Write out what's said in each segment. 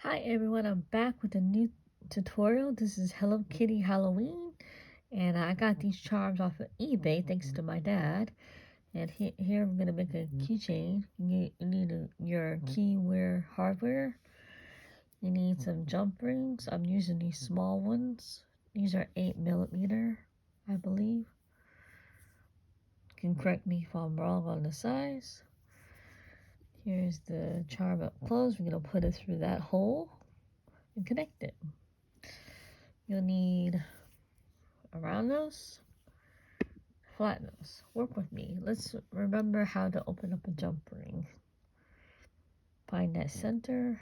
Hi everyone, I'm back with a new tutorial. This is Hello Kitty Halloween, and I got these charms off of eBay thanks to my dad. And here I'm gonna make a keychain. You need your keyware hardware. You need some jump rings. I'm using these small ones. These are 8mm, I believe. You can correct me if I'm wrong on the size. Here's the charm up close. We're gonna put it through that hole and connect it. You'll need a round nose, flat nose. Work with me. Let's remember how to open up a jump ring. Find that center.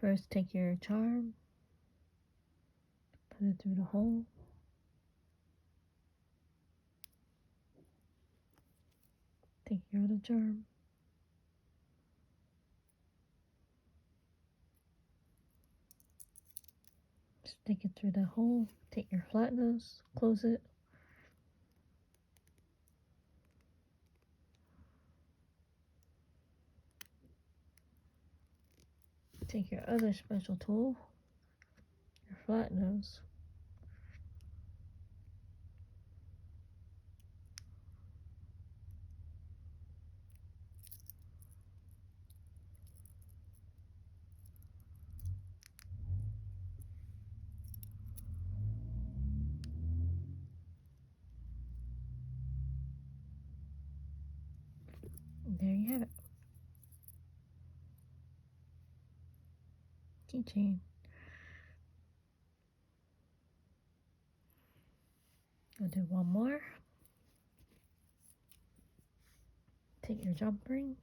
First, take your charm, put it through the hole. Take your other charm. Stick it through the hole. Take your flat nose, close it. Take your other special tool, your flat nose. And there you have it. Keychain. I'll do one more. Take your jump ring.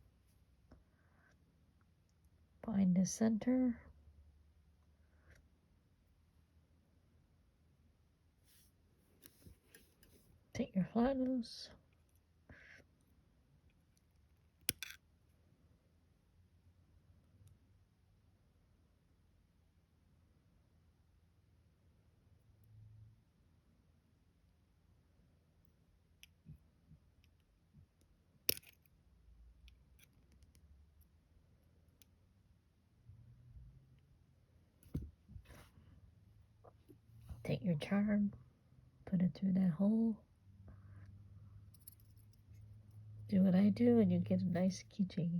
Find the center. Take your flat nose. Take your charm. Put it through that hole. Do what I do and you get a nice keychain.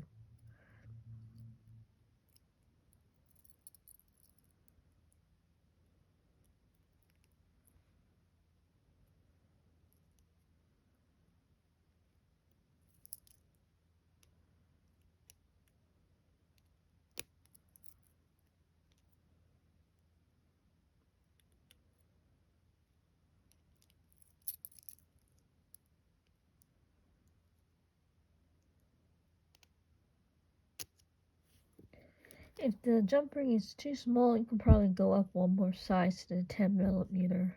If the jump ring is too small, you can probably go up one more size to the 10mm.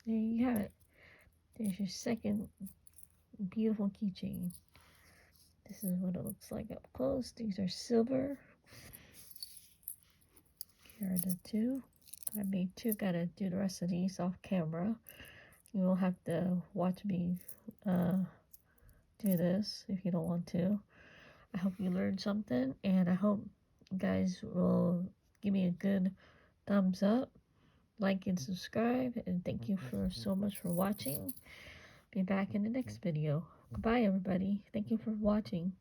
There you have it. There's your second beautiful keychain. This is what it looks like up close. These are silver. Here are the two. I made two. Gotta do the rest of these off camera. You will have to watch me do this if you don't want to. I hope you learned something, and I hope you guys will give me a good thumbs up, like and subscribe, and thank you for so much for watching. Be back in the next video. Goodbye everybody. Thank you for watching.